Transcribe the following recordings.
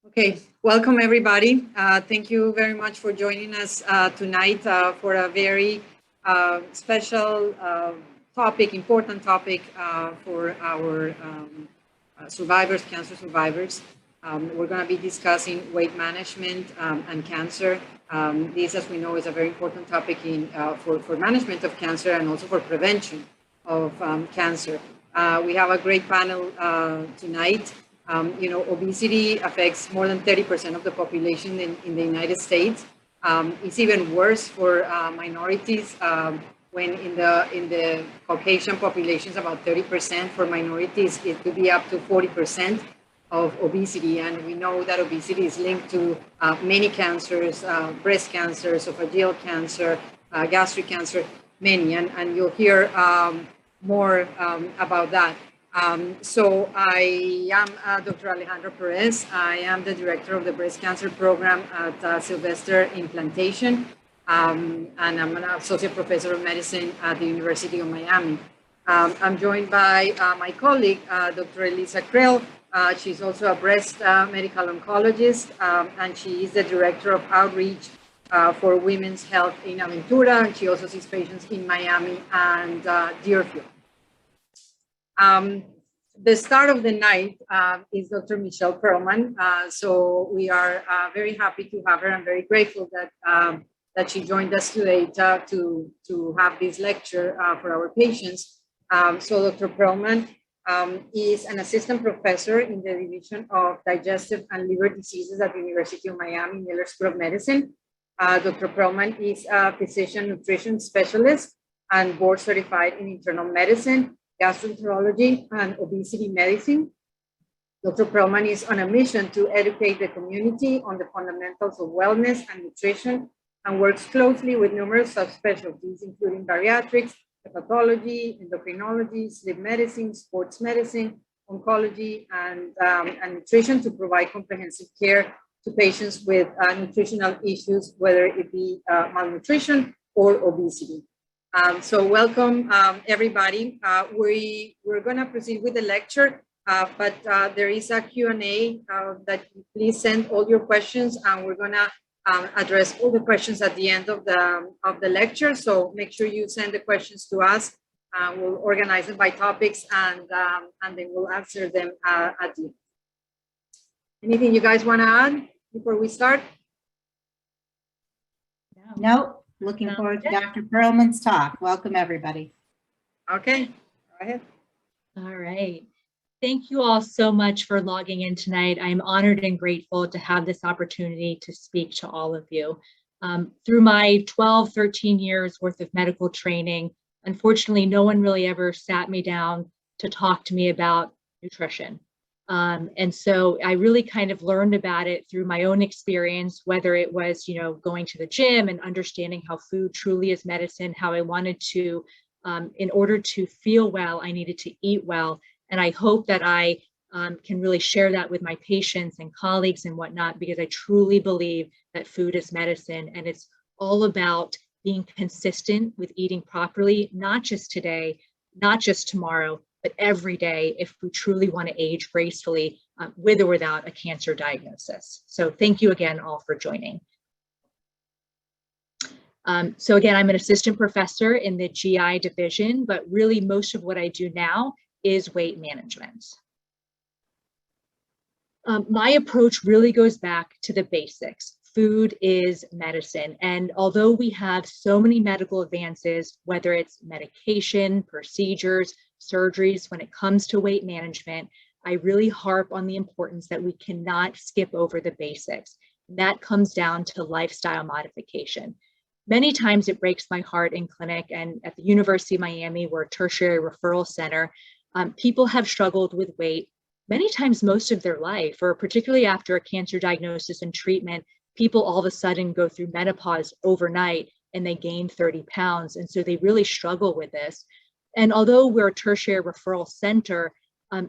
Okay, welcome everybody. Thank you very much for joining us tonight for a very special topic, important topic for our survivors, cancer survivors. We're going to be discussing weight management and cancer. This, as we know, is a very important topic for management of cancer and also for prevention of cancer. We have a great panel tonight. Obesity affects more than 30% of the population in the United States. It's even worse for minorities. When in the Caucasian populations, about 30%. For minorities, it could be up to 40% of obesity. And we know that obesity is linked to many cancers, breast cancer, esophageal cancer, gastric cancer, many. And you'll hear more about that. So I am Dr. Alejandra Perez. I am the director of the breast cancer program at Sylvester Implantation. And I'm an associate professor of medicine at the University of Miami. I'm joined by my colleague, Dr. Elisa Krill. She's also a breast medical oncologist, and she is the director of outreach for women's health in Aventura, and she also sees patients in Miami and Deerfield. The star of the night is Dr. Michelle Pearlman. So we are very happy to have her. I'm very grateful that she joined us today to have this lecture for our patients. So Dr. Pearlman is an assistant professor in the Division of Digestive and Liver Diseases at the University of Miami Miller School of Medicine. Dr. Pearlman is a physician nutrition specialist and board certified in internal medicine, gastroenterology, and obesity medicine. Dr. Pearlman is on a mission to educate the community on the fundamentals of wellness and nutrition and works closely with numerous subspecialties, including bariatrics, hepatology, endocrinology, sleep medicine, sports medicine, oncology, and nutrition to provide comprehensive care to patients with nutritional issues, whether it be malnutrition or obesity. So welcome, everybody. We're going to proceed with the lecture, but there is a Q&A that please send all your questions, and we're going to address all the questions at the end of the lecture. So make sure you send the questions to us. We'll organize them by topics, and then we'll answer them at the end. Anything you guys want to add before we start? No. Looking forward to Dr. Pearlman's talk. Welcome, everybody. Okay, go ahead. All right. Thank you all so much for logging in tonight. I'm honored and grateful to have this opportunity to speak to all of you. Through my 12, 13 years worth of medical training, unfortunately, no one really ever sat me down to talk to me about nutrition. And so I really kind of learned about it through my own experience, whether it was, going to the gym and understanding how food truly is medicine, how I wanted to, in order to feel well, I needed to eat well. And I hope that I can really share that with my patients and colleagues and whatnot, because I truly believe that food is medicine, and it's all about being consistent with eating properly, not just today, not just tomorrow, but every day, if we truly want to age gracefully with or without a cancer diagnosis. So thank you again all for joining. So again, I'm an assistant professor in the GI division, but really most of what I do now is weight management. My approach really goes back to the basics. Food is medicine. And although we have so many medical advances, whether it's medication, procedures, surgeries, when it comes to weight management, I really harp on the importance that we cannot skip over the basics. And that comes down to lifestyle modification. Many times it breaks my heart in clinic, and at the University of Miami, we're a tertiary referral center, people have struggled with weight many times most of their life, or particularly after a cancer diagnosis and treatment, people all of a sudden go through menopause overnight and they gain 30 pounds. And so they really struggle with this. And although we're a tertiary referral center,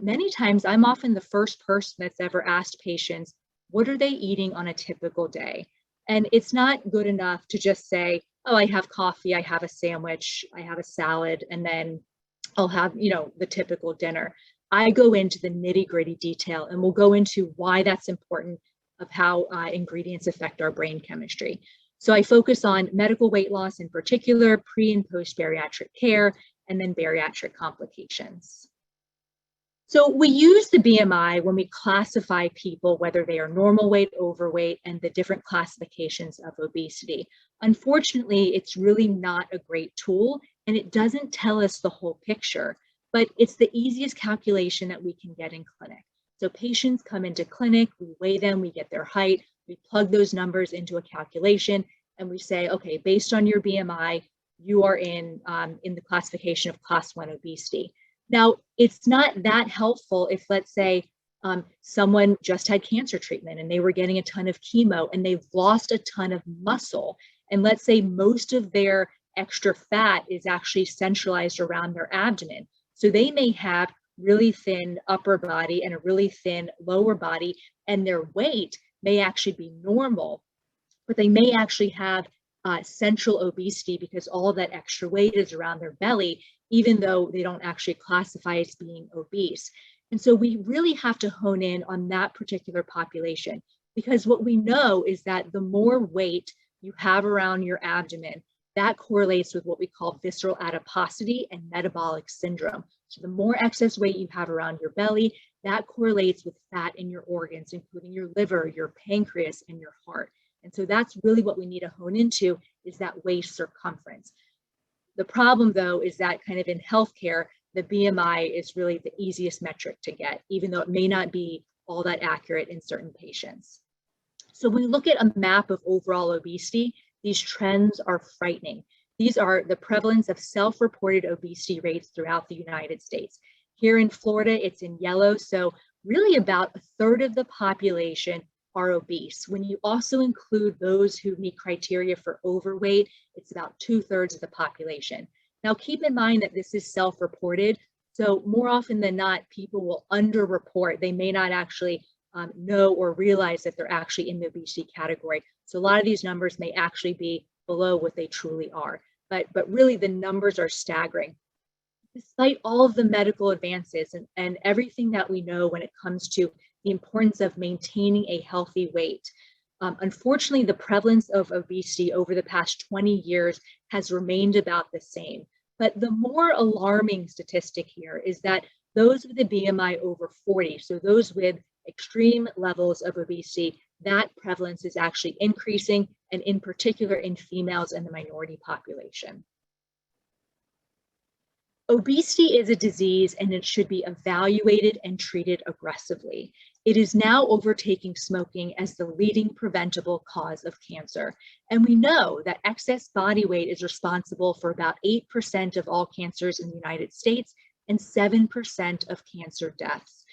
many times I'm often the first person that's ever asked patients, what are they eating on a typical day? And it's not good enough to just say, oh, I have coffee, I have a sandwich, I have a salad, and then I'll have, the typical dinner. I go into the nitty-gritty detail, and we'll go into why that's important of how ingredients affect our brain chemistry. So I focus on medical weight loss in particular, pre and post bariatric care, and then bariatric complications. So we use the BMI when we classify people, whether they are normal weight, overweight, and the different classifications of obesity. Unfortunately, it's really not a great tool, and it doesn't tell us the whole picture, but it's the easiest calculation that we can get in clinic. So patients come into clinic, we weigh them, we get their height, we plug those numbers into a calculation, and we say, okay, based on your BMI, you are in the classification of class 1 obesity. Now, it's not that helpful if, let's say, someone just had cancer treatment and they were getting a ton of chemo and they've lost a ton of muscle. And let's say most of their extra fat is actually centralized around their abdomen. So they may have really thin upper body and a really thin lower body, and their weight may actually be normal, but they may actually have central obesity because all of that extra weight is around their belly, even though they don't actually classify as being obese. And so we really have to hone in on that particular population, because what we know is that the more weight you have around your abdomen, that correlates with what we call visceral adiposity and metabolic syndrome. So the more excess weight you have around your belly, that correlates with fat in your organs, including your liver, your pancreas, and your heart. And so that's really what we need to hone into, is that waist circumference. The problem, though, is that kind of in healthcare, the BMI is really the easiest metric to get, even though it may not be all that accurate in certain patients. So when we look at a map of overall obesity, these trends are frightening. These are the prevalence of self-reported obesity rates throughout the United States. Here in Florida, it's in yellow. So really about 1/3 of the population are obese. When you also include those who meet criteria for overweight, it's about 2/3 of the population. Now, keep in mind that this is self-reported. So more often than not, people will underreport. They may not actually know or realize that they're actually in the obesity category. So a lot of these numbers may actually be below what they truly are. But really, the numbers are staggering. Despite all of the medical advances and everything that we know when it comes to the importance of maintaining a healthy weight, unfortunately, the prevalence of obesity over the past 20 years has remained about the same. But the more alarming statistic here is that those with a BMI over 40, so those with extreme levels of obesity, that prevalence is actually increasing, and in particular in females and the minority population. Obesity is a disease, and it should be evaluated and treated aggressively. It is now overtaking smoking as the leading preventable cause of cancer. And we know that excess body weight is responsible for about 8% of all cancers in the United States and 7% of cancer deaths.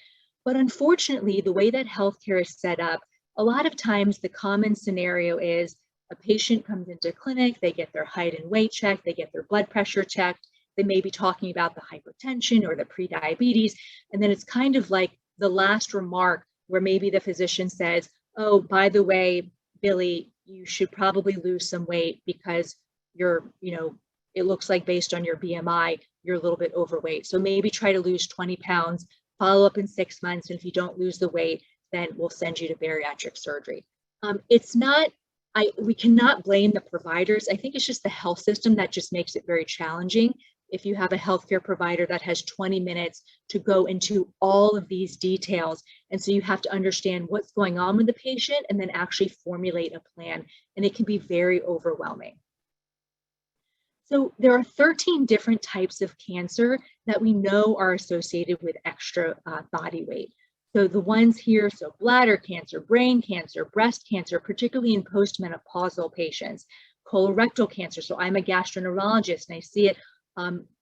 But unfortunately, the way that healthcare is set up, a lot of times the common scenario is a patient comes into clinic, they get their height and weight checked, they get their blood pressure checked, they may be talking about the hypertension or the prediabetes, and then it's kind of like the last remark where maybe the physician says, oh, by the way, Billy, you should probably lose some weight because you're, it looks like based on your BMI, you're a little bit overweight. So maybe try to lose 20 pounds, follow up in 6 months, and if you don't lose the weight, then we'll send you to bariatric surgery. We cannot blame the providers. I think it's just the health system that just makes it very challenging. If you have a healthcare provider that has 20 minutes to go into all of these details. And so you have to understand what's going on with the patient and then actually formulate a plan. And it can be very overwhelming. So there are 13 different types of cancer that we know are associated with extra body weight. So the ones here, so bladder cancer, brain cancer, breast cancer, particularly in postmenopausal patients, colorectal cancer. So I'm a gastroenterologist and I see it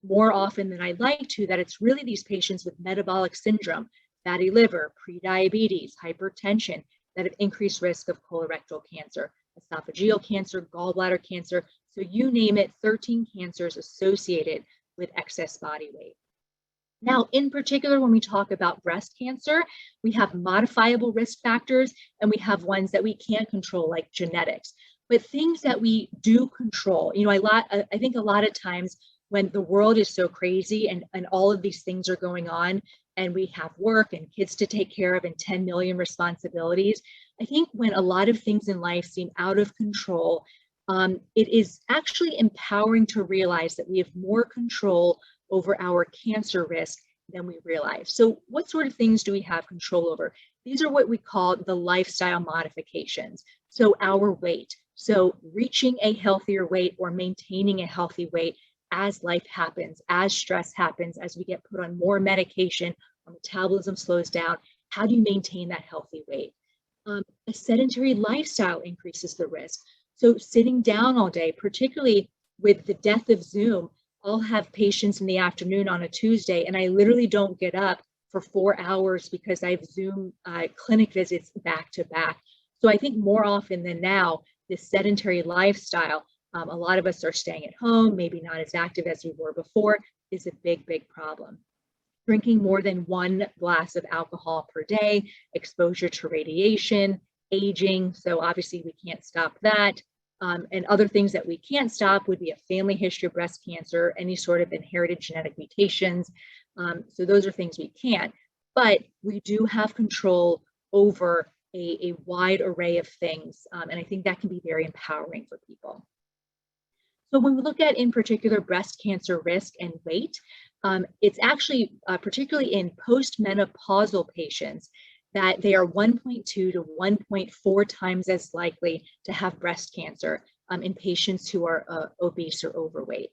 more often than I'd like to, that it's really these patients with metabolic syndrome, fatty liver, prediabetes, hypertension, that have increased risk of colorectal cancer, esophageal cancer, gallbladder cancer. So you name it, 13 cancers associated with excess body weight. Now, in particular, when we talk about breast cancer, we have modifiable risk factors and we have ones that we can't control, like genetics. But things that we do control, I think a lot of times when the world is so crazy and all of these things are going on, and we have work and kids to take care of and 10 million responsibilities, I think when a lot of things in life seem out of control, it is actually empowering to realize that we have more control over our cancer risk than we realize. So what sort of things do we have control over? These are what we call the lifestyle modifications. So our weight. So reaching a healthier weight or maintaining a healthy weight as life happens, as stress happens, as we get put on more medication, our metabolism slows down. How do you maintain that healthy weight? A sedentary lifestyle increases the risk. So sitting down all day, particularly with the death of Zoom, I'll have patients in the afternoon on a Tuesday, and I literally don't get up for 4 hours because I have Zoom clinic visits back to back. So I think more often than now, this sedentary lifestyle, a lot of us are staying at home, maybe not as active as we were before, is a big, big problem. Drinking more than 1 glass of alcohol per day, exposure to radiation, aging, so obviously we can't stop that. And other things that we can't stop would be a family history of breast cancer, any sort of inherited genetic mutations. So those are things we can't, but we do have control over a wide array of things. And I think that can be very empowering for people. So when we look at, in particular, breast cancer risk and weight, it's actually, particularly in postmenopausal patients, that they are 1.2 to 1.4 times as likely to have breast cancer in patients who are obese or overweight.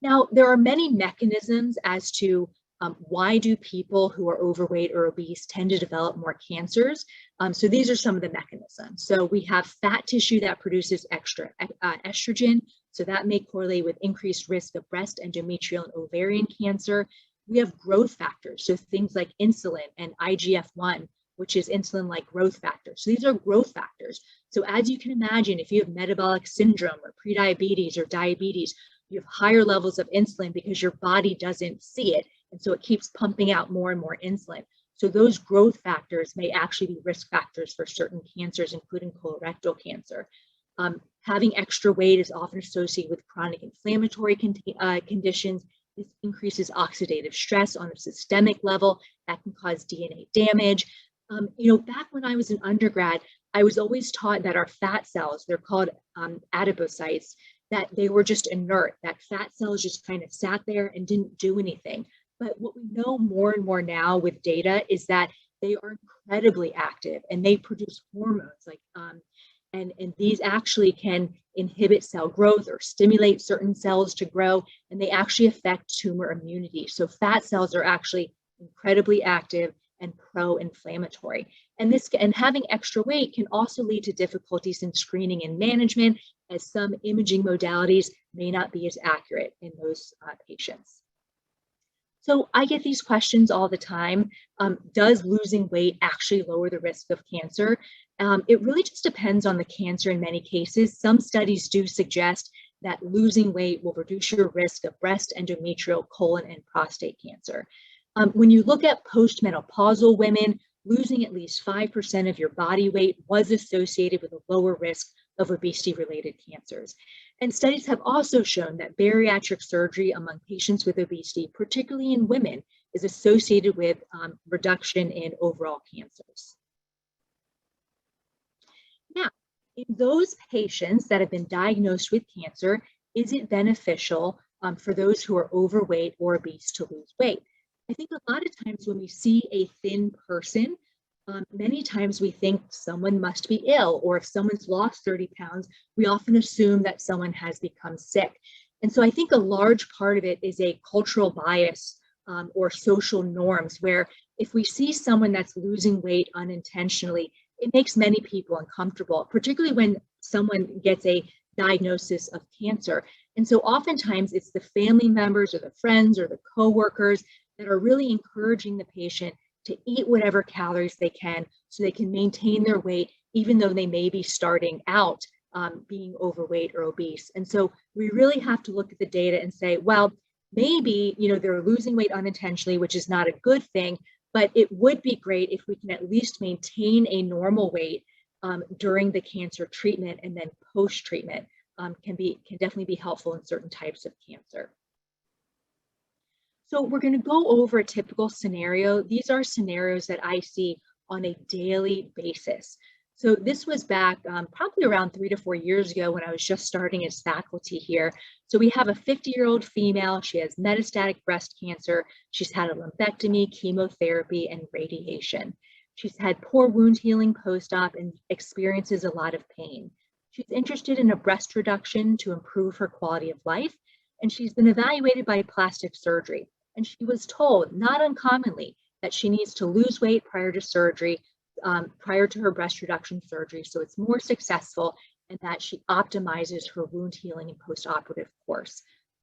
Now, there are many mechanisms as to why do people who are overweight or obese tend to develop more cancers. So these are some of the mechanisms. So we have fat tissue that produces extra estrogen. So that may correlate with increased risk of breast, endometrial, and ovarian cancer. We have growth factors, so things like insulin and IGF-1, which is insulin-like growth factors. So these are growth factors. So as you can imagine, if you have metabolic syndrome or prediabetes or diabetes, you have higher levels of insulin because your body doesn't see it. And so it keeps pumping out more and more insulin. So those growth factors may actually be risk factors for certain cancers, including colorectal cancer. Having extra weight is often associated with chronic inflammatory conditions. This increases oxidative stress on a systemic level that can cause DNA damage. Back when I was an undergrad, I was always taught that our fat cells, they're called adipocytes, that they were just inert, that fat cells just kind of sat there and didn't do anything. But what we know more and more now with data is that they are incredibly active and they produce hormones and these actually can inhibit cell growth or stimulate certain cells to grow, and they actually affect tumor immunity. So fat cells are actually incredibly active and pro-inflammatory. And having extra weight can also lead to difficulties in screening and management, as some imaging modalities may not be as accurate in those patients. So I get these questions all the time. Does losing weight actually lower the risk of cancer? It really just depends on the cancer in many cases. Some studies do suggest that losing weight will reduce your risk of breast, endometrial, colon, and prostate cancer. When you look at postmenopausal women, losing at least 5% of your body weight was associated with a lower risk of obesity-related cancers. And studies have also shown that bariatric surgery among patients with obesity, particularly in women, is associated with reduction in overall cancers. Now, in those patients that have been diagnosed with cancer, is it beneficial for those who are overweight or obese to lose weight? I think a lot of times when we see a thin person, many times we think someone must be ill, or if someone's lost 30 pounds, we often assume that someone has become sick. And so I think a large part of it is a cultural bias or social norms, where if we see someone that's losing weight unintentionally, it makes many people uncomfortable, particularly when someone gets a diagnosis of cancer. And so oftentimes it's the family members or the friends or the coworkers that are really encouraging the patient to eat whatever calories they can so they can maintain their weight, even though they may be starting out being overweight or obese. And so we really have to look at the data and say, well, maybe, they're losing weight unintentionally, which is not a good thing, but it would be great if we can at least maintain a normal weight during the cancer treatment and then post-treatment. can definitely be helpful in certain types of cancer. So we're going to go over a typical scenario. These are scenarios that I see on a daily basis. So this was back probably around 3 to 4 years ago when I was just starting as faculty here. So we have a 50-year-old female. She has metastatic breast cancer. She's had a lumpectomy, chemotherapy, and radiation. She's had poor wound healing post-op and experiences a lot of pain. She's interested in a breast reduction to improve her quality of life, and she's been evaluated by plastic surgery. And she was told, not uncommonly, that she needs to lose weight prior to surgery, prior to her breast reduction surgery, so it's more successful, and that she optimizes her wound healing and post-operative course.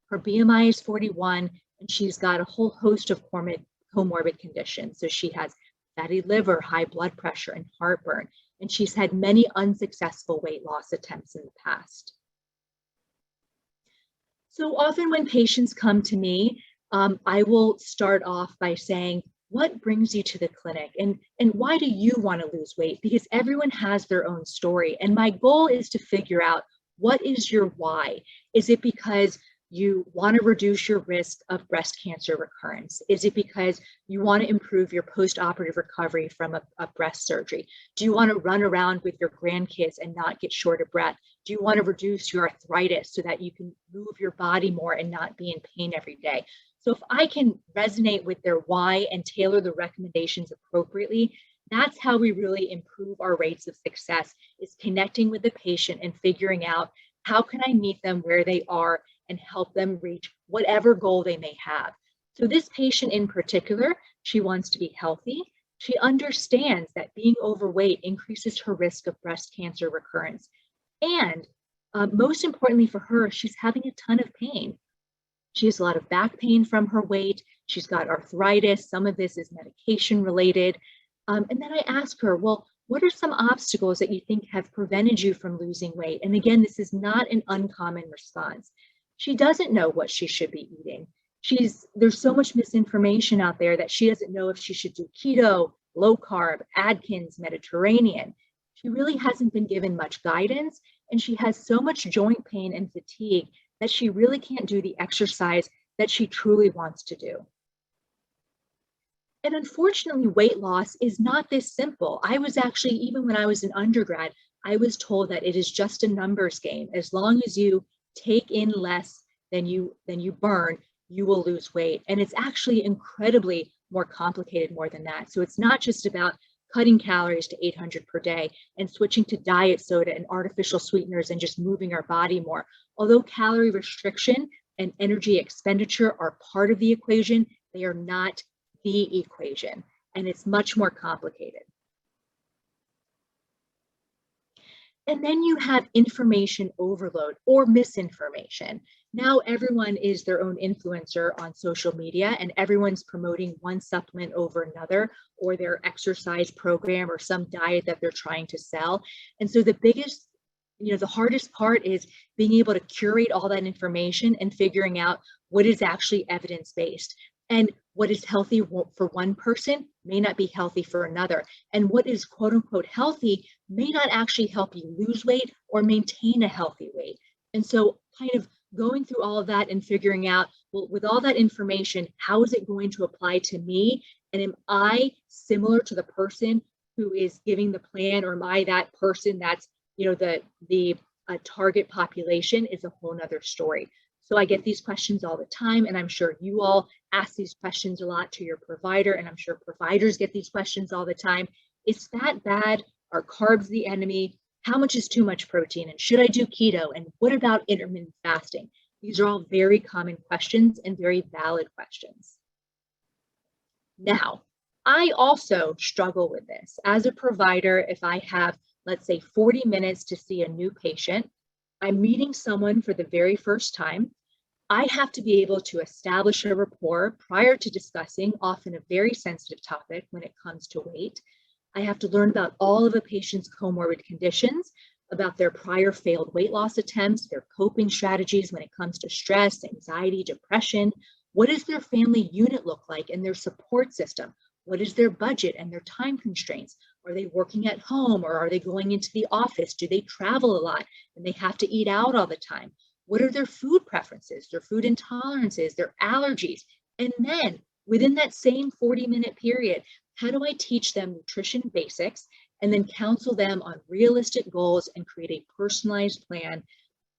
Her BMI is 41, and she's got a whole host of comorbid conditions. So she has fatty liver, high blood pressure, and heartburn, and she's had many unsuccessful weight loss attempts in the past. So often when patients come to me, I will start off by saying, what brings you to the clinic, and why do you want to lose weight? Because everyone has their own story. And my goal is to figure out, what is your why? Is it because you want to reduce your risk of breast cancer recurrence? Is it because you want to improve your post-operative recovery from a breast surgery? Do you want to run around with your grandkids and not get short of breath? Do you want to reduce your arthritis so that you can move your body more and not be in pain every day? So if I can resonate with their why and tailor the recommendations appropriately, that's how we really improve our rates of success, is connecting with the patient and figuring out, how can I meet them where they are and help them reach whatever goal they may have. So this patient in particular, she wants to be healthy. She understands that being overweight increases her risk of breast cancer recurrence. And most importantly for her, she's having a ton of pain. She has a lot of back pain from her weight. She's got arthritis. Some of this is medication related. And then I ask her, well, what are some obstacles that you think have prevented you from losing weight? And again, this is not an uncommon response. She doesn't know what she should be eating. There's so much misinformation out there that she doesn't know if she should do keto, low carb, Atkins, Mediterranean. She really hasn't been given much guidance, and she has so much joint pain and fatigue that she really can't do the exercise that she truly wants to do. And unfortunately, weight loss is not this simple. I was actually, even when I was an undergrad, I was told that it is just a numbers game. As long as you take in less than you burn, you will lose weight. And it's actually incredibly more complicated more than that. So it's not just about cutting calories to 800 per day and switching to diet soda and artificial sweeteners and just moving our body more. Although calorie restriction and energy expenditure are part of the equation, they are not the equation, and it's much more complicated. And then you have information overload or misinformation. Now everyone is their own influencer on social media, and everyone's promoting one supplement over another, or their exercise program or some diet that they're trying to sell. And so the biggest, the hardest part is being able to curate all that information and figuring out what is actually evidence-based. And what is healthy for one person may not be healthy for another. And what is quote unquote healthy may not actually help you lose weight or maintain a healthy weight. And so kind of going through all of that and figuring out, well, with all that information, how is it going to apply to me? And am I similar to the person who is giving the plan, or am I that person that's, the target population? Is a whole nother story. So I get these questions all the time, and I'm sure you all ask these questions a lot to your provider, and I'm sure providers get these questions all the time. Is fat bad? Are carbs the enemy? How much is too much protein? And should I do keto? And what about intermittent fasting? These are all very common questions and very valid questions. Now, I also struggle with this. As a provider, if I have, let's say, 40 minutes to see a new patient, I'm meeting someone for the very first time. I have to be able to establish a rapport prior to discussing often a very sensitive topic when it comes to weight. I have to learn about all of a patient's comorbid conditions, about their prior failed weight loss attempts, their coping strategies when it comes to stress, anxiety, depression. What does their family unit look like and their support system? What is their budget and their time constraints? Are they working at home, or are they going into the office? Do they travel a lot and they have to eat out all the time? What are their food preferences, their food intolerances, their allergies? And then within that same 40-minute period, how do I teach them nutrition basics and then counsel them on realistic goals and create a personalized plan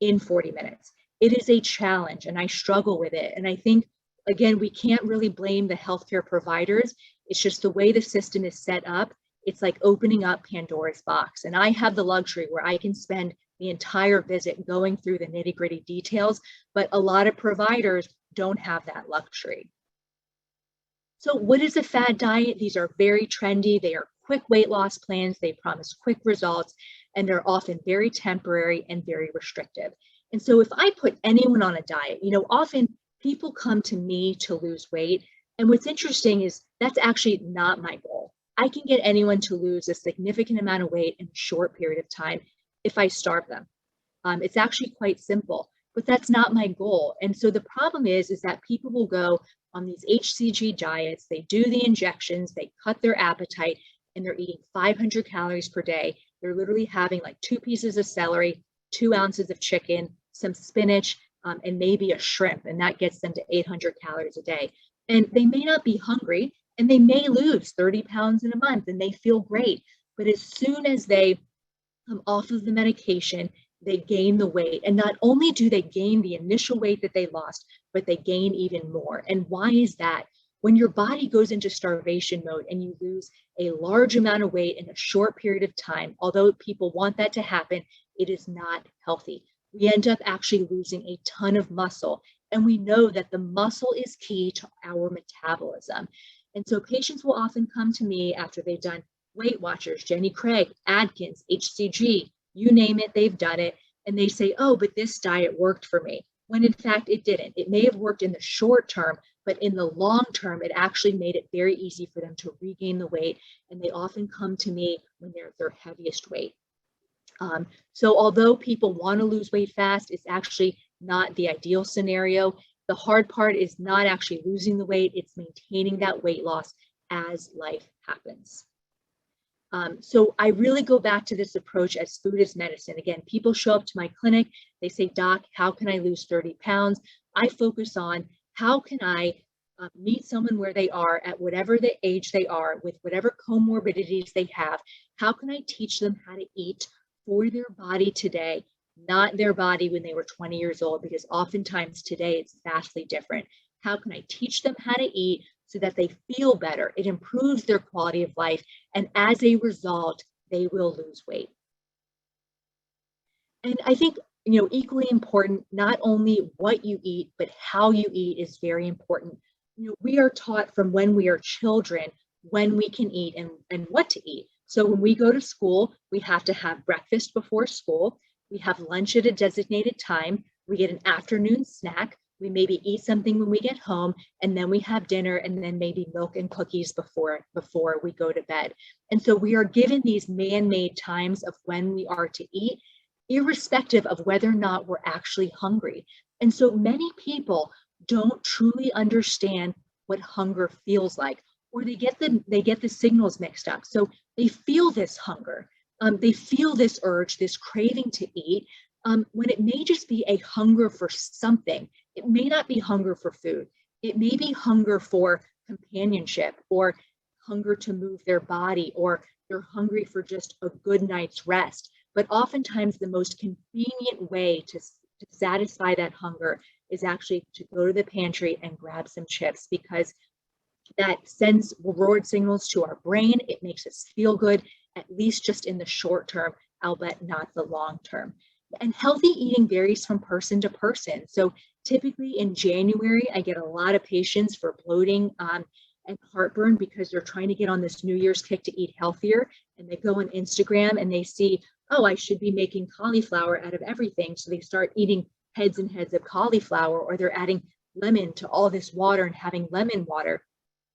in 40 minutes? It is a challenge and I struggle with it. And I think, again, we can't really blame the healthcare providers. It's just the way the system is set up. It's like opening up Pandora's box. And I have the luxury where I can spend the entire visit going through the nitty-gritty details, but a lot of providers don't have that luxury. So what is a fad diet? These are very trendy. They are quick weight loss plans. They promise quick results, and they're often very temporary and very restrictive. And so if I put anyone on a diet, often people come to me to lose weight. And what's interesting is that's actually not my goal. I can get anyone to lose a significant amount of weight in a short period of time if I starve them. It's actually quite simple, but that's not my goal. And so the problem is that people will go on these HCG diets, they do the injections, they cut their appetite, and they're eating 500 calories per day. They're literally having like 2 pieces of celery, 2 ounces of chicken, some spinach, and maybe a shrimp, and that gets them to 800 calories a day. And they may not be hungry, and they may lose 30 pounds in a month, and they feel great. But as soon as they come off of the medication, they gain the weight. And not only do they gain the initial weight that they lost, but they gain even more. And why is that? When your body goes into starvation mode and you lose a large amount of weight in a short period of time, although people want that to happen, it is not healthy. We end up actually losing a ton of muscle. And we know that the muscle is key to our metabolism. And so patients will often come to me after they've done Weight Watchers, Jenny Craig, Atkins, HCG, you name it, they've done it. And they say, oh, but this diet worked for me. When in fact it didn't. It may have worked in the short term, but in the long term, it actually made it very easy for them to regain the weight. And they often come to me when they're at their heaviest weight. So although people want to lose weight fast, it's actually not the ideal scenario. The hard part is not actually losing the weight, it's maintaining that weight loss as life happens. So I really go back to this approach as food is medicine. Again, people show up to my clinic, they say, Doc, how can I lose 30 pounds? I focus on how can I meet someone where they are at whatever the age they are, with whatever comorbidities they have. How can I teach them how to eat for their body today, not their body when they were 20 years old, because oftentimes today it's vastly different. How can I teach them how to eat so that they feel better? It improves their quality of life, and as a result, they will lose weight. And I think, equally important, not only what you eat, but how you eat is very important. We are taught from when we are children when we can eat and what to eat. So when we go to school, we have to have breakfast before school. We have lunch at a designated time. We get an afternoon snack. We maybe eat something when we get home, and then we have dinner, and then maybe milk and cookies before we go to bed. And so we are given these man-made times of when we are to eat, irrespective of whether or not we're actually hungry. And so many people don't truly understand what hunger feels like, or they get the signals mixed up. So they feel this hunger, they feel this urge, this craving to eat, when it may just be a hunger for something. It may not be hunger for food. It may be hunger for companionship, or hunger to move their body, or they're hungry for just a good night's rest. But oftentimes the most convenient way to satisfy that hunger is actually to go to the pantry and grab some chips, because that sends reward signals to our brain. It makes us feel good, at least just in the short term, albeit not the long term. And healthy eating varies from person to person. So typically in January, I get a lot of patients for bloating and heartburn because they're trying to get on this New Year's kick to eat healthier. And they go on Instagram and they see, oh, I should be making cauliflower out of everything. So they start eating heads and heads of cauliflower, or they're adding lemon to all this water and having lemon water.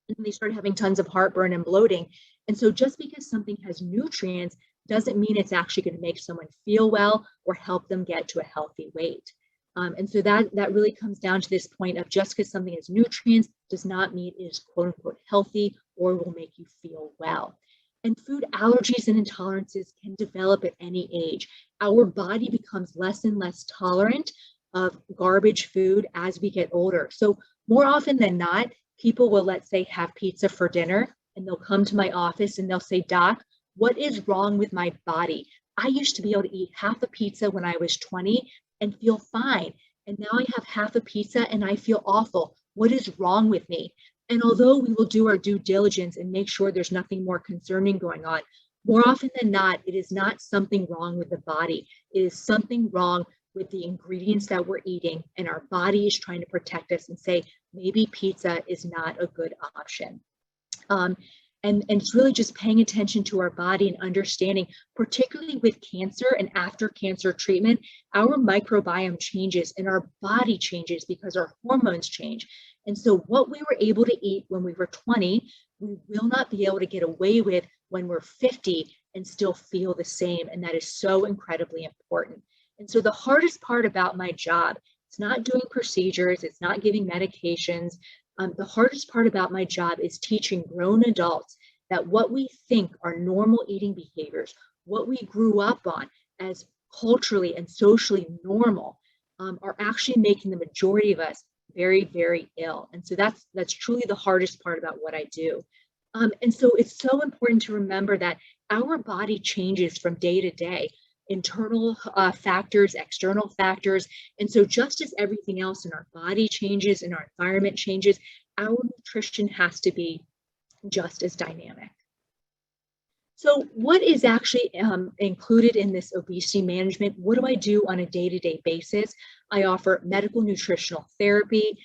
And they start having tons of heartburn and bloating. And so just because something has nutrients doesn't mean it's actually going to make someone feel well or help them get to a healthy weight. And so that really comes down to this point of just because something has nutrients does not mean it is quote unquote healthy or will make you feel well. And food allergies and intolerances can develop at any age. Our body becomes less and less tolerant of garbage food as we get older. So more often than not, people will, let's say, have pizza for dinner, and they'll come to my office and they'll say, "Doc, what is wrong with my body? I used to be able to eat half a pizza when I was 20 and feel fine. And now I have half a pizza and I feel awful. What is wrong with me?" And although we will do our due diligence and make sure there's nothing more concerning going on, more often than not, it is not something wrong with the body. It is something wrong with the ingredients that we're eating, and our body is trying to protect us and say, maybe pizza is not a good option. And it's really just paying attention to our body and understanding, particularly with cancer and after cancer treatment, our microbiome changes and our body changes because our hormones change. And so what we were able to eat when we were 20, we will not be able to get away with when we're 50 and still feel the same. And that is so incredibly important. And so the hardest part about my job, it's not doing procedures, it's not giving medications. The hardest part about my job is teaching grown adults that what we think are normal eating behaviors, what we grew up on as culturally and socially normal, are actually making the majority of us very, very ill. And so that's truly the hardest part about what I do. And so it's so important to remember that our body changes from day to day. Internal factors, external factors. And so just as everything else in our body changes and our environment changes, our nutrition has to be just as dynamic. So what is actually included in this obesity management? What do I do on a day-to-day basis? I offer medical nutritional therapy.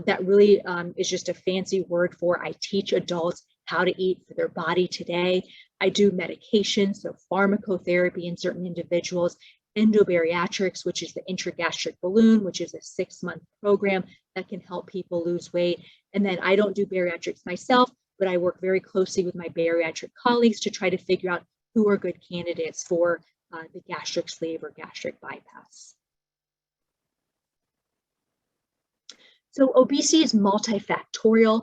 That really is just a fancy word for I teach adults how to eat for their body today. I do medication, so pharmacotherapy in certain individuals, endobariatrics, which is the intragastric balloon, which is a 6-month program that can help people lose weight. And then I don't do bariatrics myself, but I work very closely with my bariatric colleagues to try to figure out who are good candidates for the gastric sleeve or gastric bypass. So obesity is multifactorial.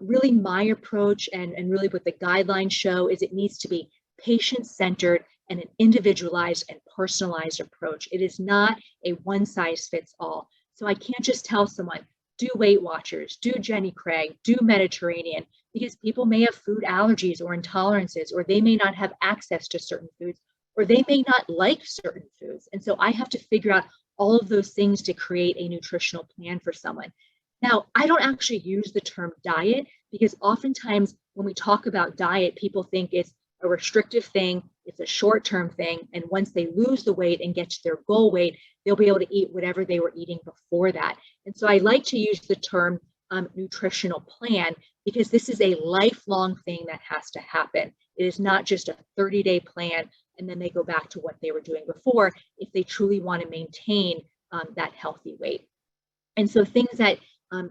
Really my approach and really what the guidelines show is it needs to be patient-centered and an individualized and personalized approach. It is not a one-size-fits-all. So I can't just tell someone, do Weight Watchers, do Jenny Craig, do Mediterranean, because people may have food allergies or intolerances, or they may not have access to certain foods, or they may not like certain foods. And so I have to figure out all of those things to create a nutritional plan for someone. Now, I don't actually use the term diet because oftentimes when we talk about diet, people think it's a restrictive thing, it's a short-term thing, and once they lose the weight and get to their goal weight, they'll be able to eat whatever they were eating before that. And so I like to use the term nutritional plan because this is a lifelong thing that has to happen. It is not just a 30-day plan and then they go back to what they were doing before if they truly want to maintain that healthy weight. And so things that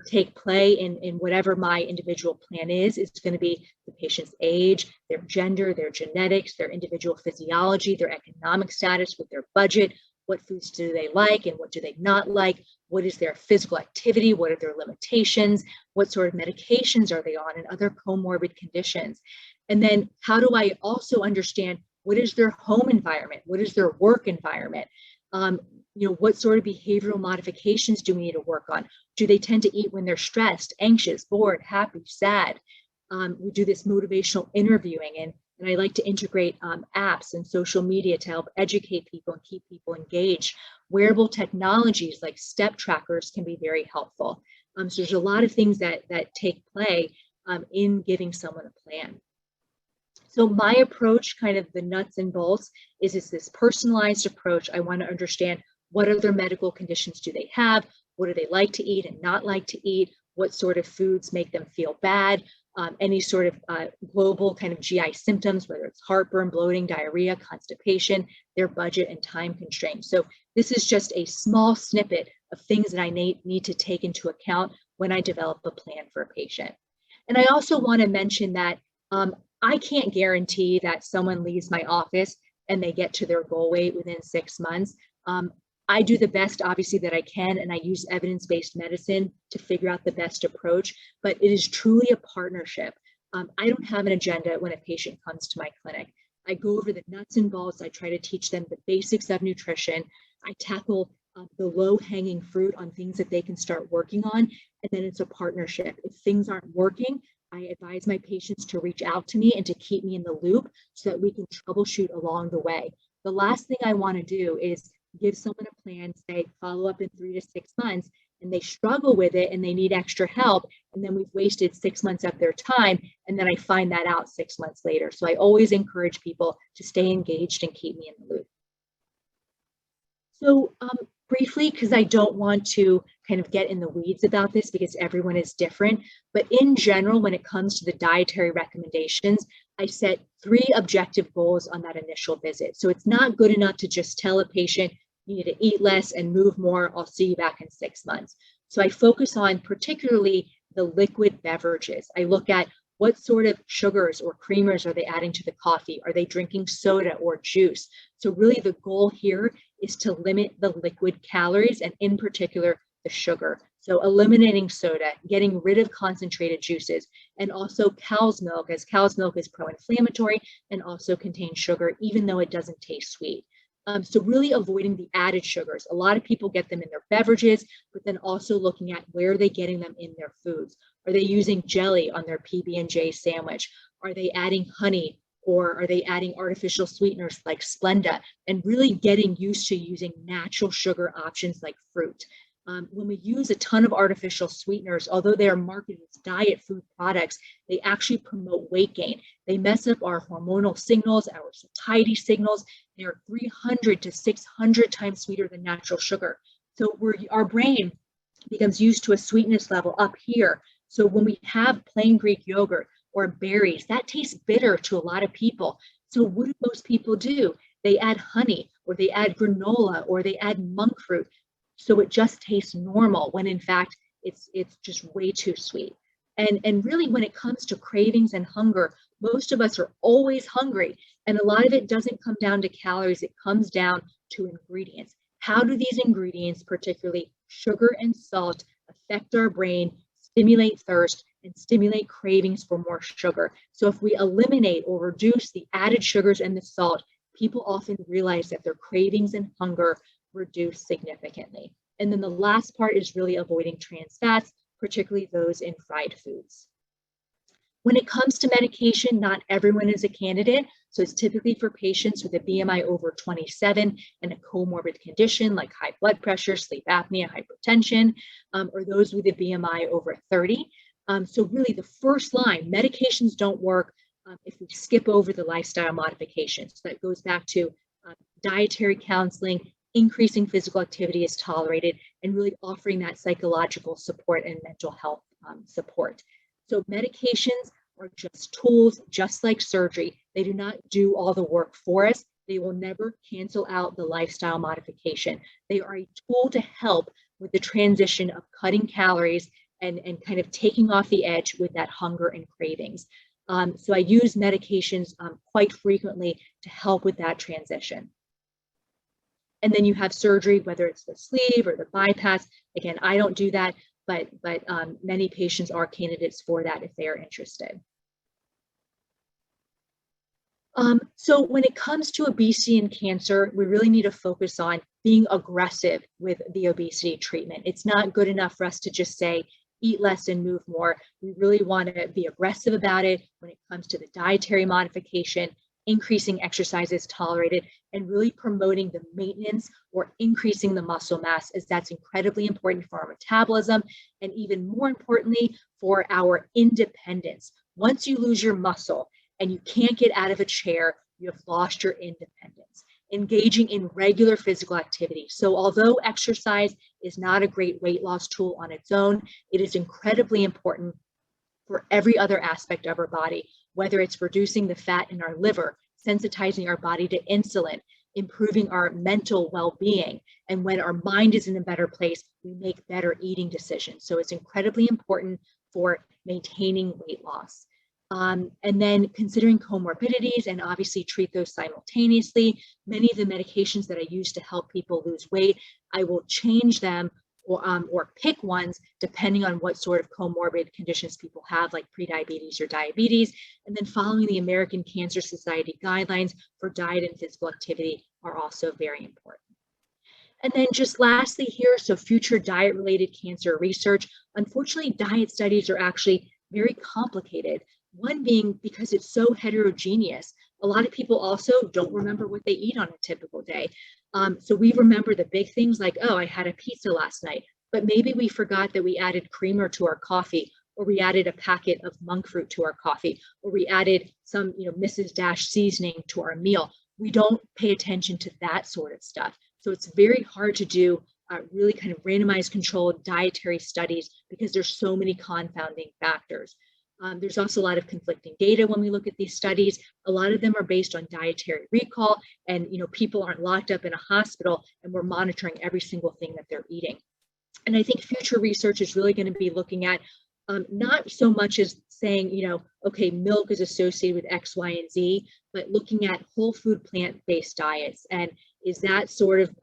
take play in whatever my individual plan is going to be the patient's age, their gender, their genetics, their individual physiology, their economic status with their budget, what foods do they like and what do they not like, what is their physical activity, what are their limitations, what sort of medications are they on, and other comorbid conditions. And then how do I also understand what is their home environment, what is their work environment? What sort of behavioral modifications do we need to work on? Do they tend to eat when they're stressed, anxious, bored, happy, sad? We do this motivational interviewing, and I like to integrate apps and social media to help educate people and keep people engaged. Wearable technologies like step trackers can be very helpful. So there's a lot of things that take play in giving someone a plan. So my approach, kind of the nuts and bolts, is this personalized approach. I want to understand what other medical conditions do they have? What do they like to eat and not like to eat? What sort of foods make them feel bad? Any sort of global kind of GI symptoms, whether it's heartburn, bloating, diarrhea, constipation, their budget and time constraints. So this is just a small snippet of things that I need to take into account when I develop a plan for a patient. And I also want to mention that I can't guarantee that someone leaves my office and they get to their goal weight within 6 months. I do the best, obviously, that I can, and I use evidence-based medicine to figure out the best approach, but it is truly a partnership. I don't have an agenda when a patient comes to my clinic. I go over the nuts and bolts. I try to teach them the basics of nutrition. I tackle the low-hanging fruit on things that they can start working on, and then it's a partnership. If things aren't working, I advise my patients to reach out to me and to keep me in the loop so that we can troubleshoot along the way. The last thing I want to do is give someone a plan, say follow up in 3 to 6 months, and they struggle with it and they need extra help, and then we've wasted 6 months of their time, and then I find that out 6 months later. So I always encourage people to stay engaged and keep me in the loop. So briefly, because I don't want to kind of get in the weeds about this because everyone is different, but in general, when it comes to the dietary recommendations, I set 3 objective goals on that initial visit. So it's not good enough to just tell a patient, you need to eat less and move more, I'll see you back in 6 months. So I focus on particularly the liquid beverages. I look at what sort of sugars or creamers are they adding to the coffee? Are they drinking soda or juice? So really the goal here is to limit the liquid calories and in particular the sugar. So eliminating soda, getting rid of concentrated juices, and also cow's milk, as cow's milk is pro-inflammatory and also contains sugar, even though it doesn't taste sweet. So really avoiding the added sugars. A lot of people get them in their beverages, but then also looking at where are they getting them in their foods. Are they using jelly on their PB&J sandwich? Are they adding honey? Or are they adding artificial sweeteners like Splenda? And really getting used to using natural sugar options like fruit. When we use a ton of artificial sweeteners, although they are marketed as diet food products, they actually promote weight gain. They mess up our hormonal signals, our satiety signals. They are 300 to 600 times sweeter than natural sugar. So our brain becomes used to a sweetness level up here. So when we have plain Greek yogurt or berries, that tastes bitter to a lot of people. So what do most people do? They add honey, or they add granola, or they add monk fruit. So it just tastes normal when in fact it's just way too sweet. And really when it comes to cravings and hunger, most of us are always hungry. And a lot of it doesn't come down to calories, it comes down to ingredients. How do these ingredients, particularly sugar and salt, affect our brain, stimulate thirst, and stimulate cravings for more sugar? So if we eliminate or reduce the added sugars and the salt, people often realize that their cravings and hunger reduce significantly. And then the last part is really avoiding trans fats, particularly those in fried foods. When it comes to medication, not everyone is a candidate. So it's typically for patients with a BMI over 27 and a comorbid condition like high blood pressure, sleep apnea, hypertension, or those with a BMI over 30. So really the first line, medications don't work if we skip over the lifestyle modifications. So that goes back to dietary counseling, increasing physical activity is tolerated, and really offering that psychological support and mental health support. So medications are just tools, just like surgery. They do not do all the work for us. They will never cancel out the lifestyle modification. They are a tool to help with the transition of cutting calories and kind of taking off the edge with that hunger and cravings. So I use medications quite frequently to help with that transition. And then you have surgery, whether it's the sleeve or the bypass. Again, I don't do that, but many patients are candidates for that if they are interested. So when it comes to obesity and cancer, we really need to focus on being aggressive with the obesity treatment. It's not good enough for us to just say, eat less and move more. We really want to be aggressive about it when it comes to the dietary modification, increasing exercise is tolerated, and really promoting the maintenance or increasing the muscle mass, as that's incredibly important for our metabolism and even more importantly for our independence. Once you lose your muscle and you can't get out of a chair, you have lost your independence. Engaging in regular physical activity. So although exercise is not a great weight loss tool on its own, it is incredibly important for every other aspect of our body, whether it's reducing the fat in our liver, sensitizing our body to insulin, improving our mental well-being. And when our mind is in a better place, we make better eating decisions. So it's incredibly important for maintaining weight loss. And then considering comorbidities and obviously treat those simultaneously. Many of the medications that I use to help people lose weight, I will change them or pick ones depending on what sort of comorbid conditions people have, like prediabetes or diabetes. And then following the American Cancer Society guidelines for diet and physical activity are also very important. And then just lastly here, so future diet-related cancer research. Unfortunately, diet studies are actually very complicated. One being because it's so heterogeneous. A lot of people also don't remember what they eat on a typical day. So we remember the big things like, oh, I had a pizza last night, but maybe we forgot that we added creamer to our coffee, or we added a packet of monk fruit to our coffee, or we added some, Mrs. Dash seasoning to our meal. We don't pay attention to that sort of stuff. So it's very hard to do really kind of randomized controlled dietary studies because there's so many confounding factors. There's also a lot of conflicting data when we look at these studies. A lot of them are based on dietary recall, and people aren't locked up in a hospital and we're monitoring every single thing that they're eating. And I think future research is really going to be looking at not so much as saying, okay, milk is associated with X, Y, and Z, but looking at whole food plant-based diets, and is that sort of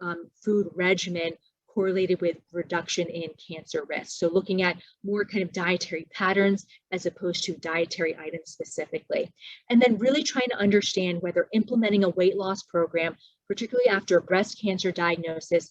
food regimen correlated with reduction in cancer risk? So looking at more kind of dietary patterns as opposed to dietary items specifically. And then really trying to understand whether implementing a weight loss program, particularly after a breast cancer diagnosis,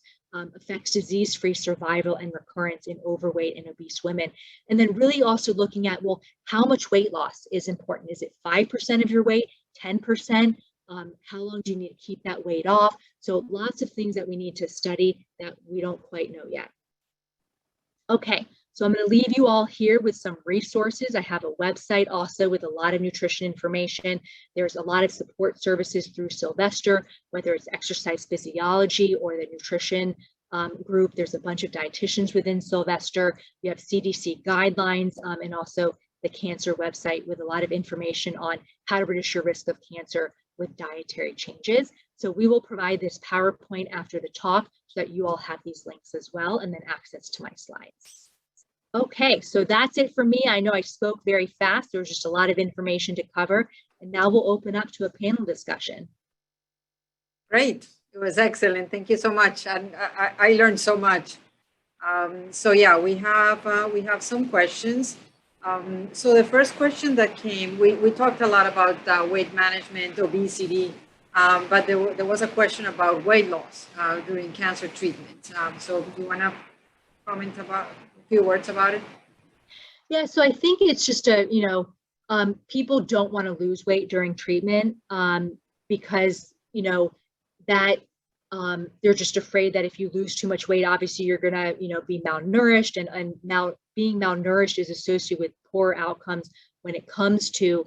affects disease-free survival and recurrence in overweight and obese women. And then really also looking at, well, how much weight loss is important? Is it 5% of your weight, 10%? How long do you need to keep that weight off? So lots of things that we need to study that we don't quite know yet. Okay, so I'm going to leave you all here with some resources. I have a website also with a lot of nutrition information. There's a lot of support services through Sylvester, whether it's exercise physiology or the nutrition group. There's a bunch of dietitians within Sylvester. You have CDC guidelines and also the cancer website with a lot of information on how to reduce your risk of cancer with dietary changes. So we will provide this PowerPoint after the talk so that you all have these links as well, and then access to my slides. Okay, so that's it for me. I know I spoke very fast. There was just a lot of information to cover, and now we'll open up to a panel discussion. Great, it was excellent. Thank you so much, and I learned so much. So yeah, we have some questions. So the first question that came, we talked a lot about weight management, obesity, but there was a question about weight loss during cancer treatment. So do you want to comment about a few words about it? Yeah, so I think it's just people don't want to lose weight during treatment because, that they're just afraid that if you lose too much weight, obviously you're going to, be malnourished, and now being malnourished is associated with poor outcomes when it comes to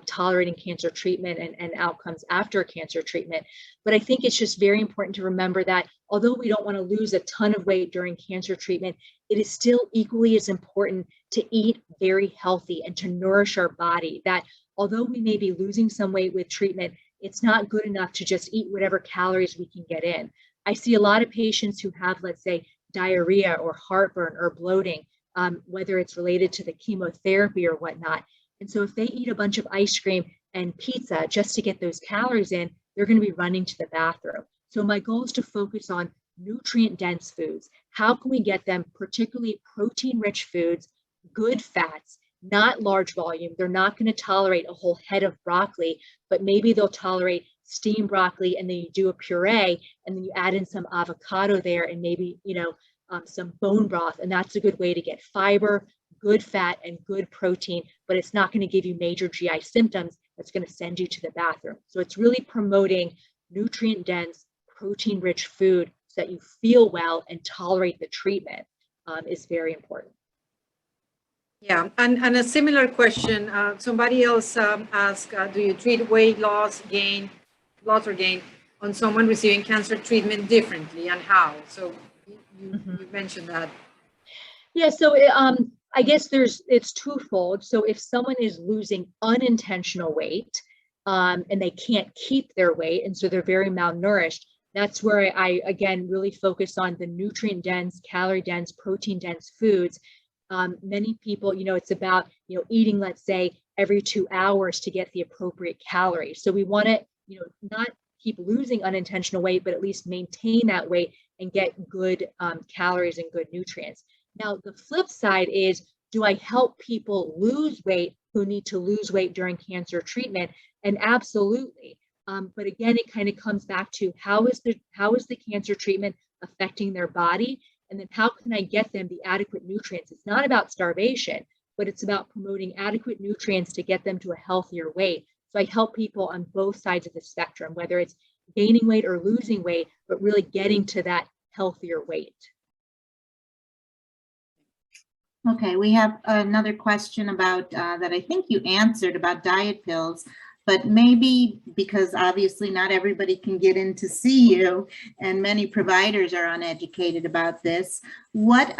tolerating cancer treatment and outcomes after cancer treatment. But I think it's just very important to remember that although we don't want to lose a ton of weight during cancer treatment, it is still equally as important to eat very healthy and to nourish our body. That although we may be losing some weight with treatment, it's not good enough to just eat whatever calories we can get in. I see a lot of patients who have, let's say, diarrhea or heartburn or bloating, whether it's related to the chemotherapy or whatnot. And so if they eat a bunch of ice cream and pizza just to get those calories in, they're going to be running to the bathroom. So my goal is to focus on nutrient-dense foods. How can we get them, particularly protein-rich foods, good fats, not large volume? They're not going to tolerate a whole head of broccoli, but maybe they'll tolerate steamed broccoli, and then you do a puree, and then you add in some avocado there, and maybe, some bone broth. And that's a good way to get fiber, good fat, and good protein, but it's not going to give you major GI symptoms. That's going to send you to the bathroom. So it's really promoting nutrient-dense, protein-rich food so that you feel well and tolerate the treatment is very important. Yeah, and a similar question, somebody else asked, do you treat weight loss or gain on someone receiving cancer treatment differently, and how? So you mentioned that. Yeah, so I guess it's twofold. So if someone is losing unintentional weight and they can't keep their weight, and so they're very malnourished, that's where I again really focus on the nutrient-dense, calorie-dense, protein-dense foods. Many people, it's about, eating, let's say, every 2 hours to get the appropriate calories. So we want to, not keep losing unintentional weight, but at least maintain that weight and get good calories and good nutrients. Now, the flip side is, do I help people lose weight who need to lose weight during cancer treatment? And absolutely. But again, it kind of comes back to how is the cancer treatment affecting their body? And then how can I get them the adequate nutrients? It's not about starvation, but it's about promoting adequate nutrients to get them to a healthier weight. So I help people on both sides of the spectrum, whether it's gaining weight or losing weight, but really getting to that healthier weight. Okay, we have another question about that I think you answered about diet pills, but maybe because obviously not everybody can get in to see you and many providers are uneducated about this. What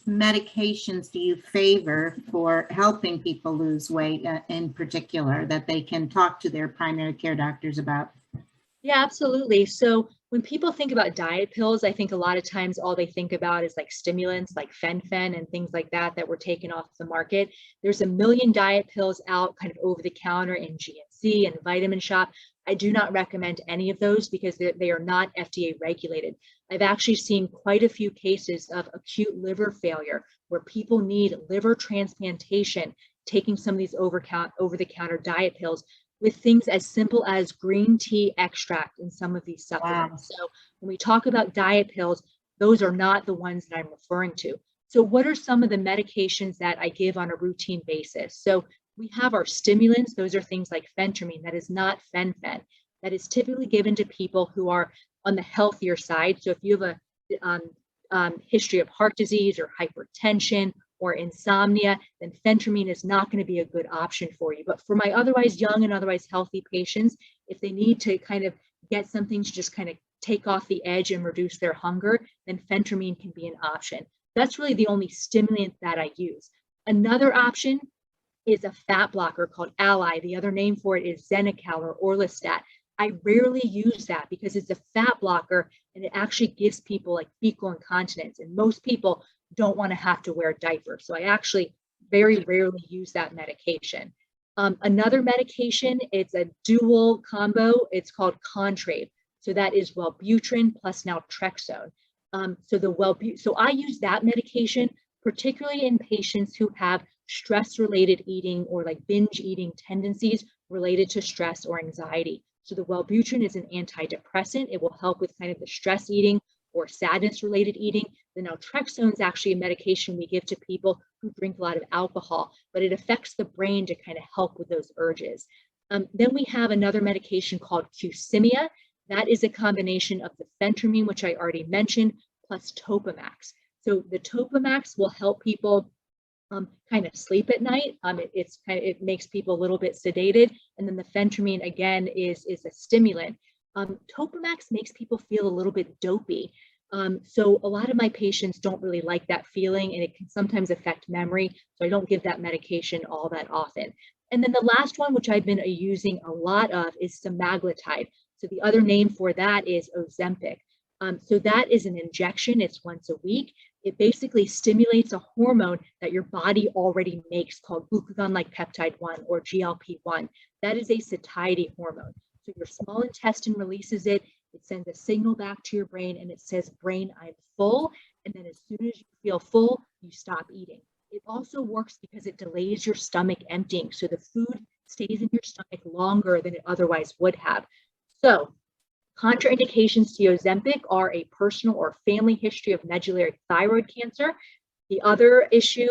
medications do you favor for helping people lose weight in particular that they can talk to their primary care doctors about? Yeah, absolutely. So when people think about diet pills, I think a lot of times all they think about is like stimulants like fen-phen and things like that were taken off the market. There's a million diet pills out kind of over the counter in GNC and Vitamin Shop. I do not recommend any of those because they are not FDA regulated. I've actually seen quite a few cases of acute liver failure where people need liver transplantation, taking some of these over-the-counter diet pills with things as simple as green tea extract in some of these supplements. Wow. So when we talk about diet pills, those are not the ones that I'm referring to. So what are some of the medications that I give on a routine basis? So we have our stimulants. Those are things like phentermine. That is not fen-phen. That is typically given to people who are on the healthier side. So if you have a history of heart disease or hypertension or insomnia, then phentermine is not going to be a good option for you. But for my otherwise young and otherwise healthy patients, if they need to kind of get something to just kind of take off the edge and reduce their hunger, then phentermine can be an option. That's really the only stimulant that I use. Another option is a fat blocker called Ally. The other name for it is Xenical or Orlistat. I rarely use that because it's a fat blocker and it actually gives people like fecal incontinence. And most people don't want to have to wear diapers. So I actually very rarely use that medication. Another medication, it's a dual combo. It's called Contrave. So that is Wellbutrin plus naltrexone. So I use that medication, particularly in patients who have stress-related eating or like binge eating tendencies related to stress or anxiety. So the Wellbutrin is an antidepressant. It will help with kind of the stress eating or sadness-related eating. The naltrexone is actually a medication we give to people who drink a lot of alcohol, but it affects the brain to kind of help with those urges. Then we have another medication called Qsymia. That is a combination of the phentermine, which I already mentioned, plus Topamax. So the Topamax will help people kind of sleep at night. It makes people a little bit sedated. And then the phentermine, again, is a stimulant. Topamax makes people feel a little bit dopey. So a lot of my patients don't really like that feeling, and it can sometimes affect memory. So I don't give that medication all that often. And then the last one, which I've been using a lot of, is semaglutide. So the other name for that is Ozempic. So that is an injection. It's once a week. It basically stimulates a hormone that your body already makes called glucagon-like peptide 1 or GLP-1. That is a satiety hormone. So your small intestine releases it. It sends a signal back to your brain and it says, brain, I'm full. And then as soon as you feel full, you stop eating. It also works because it delays your stomach emptying. So the food stays in your stomach longer than it otherwise would have. So contraindications to Ozempic are a personal or family history of medullary thyroid cancer. The other issue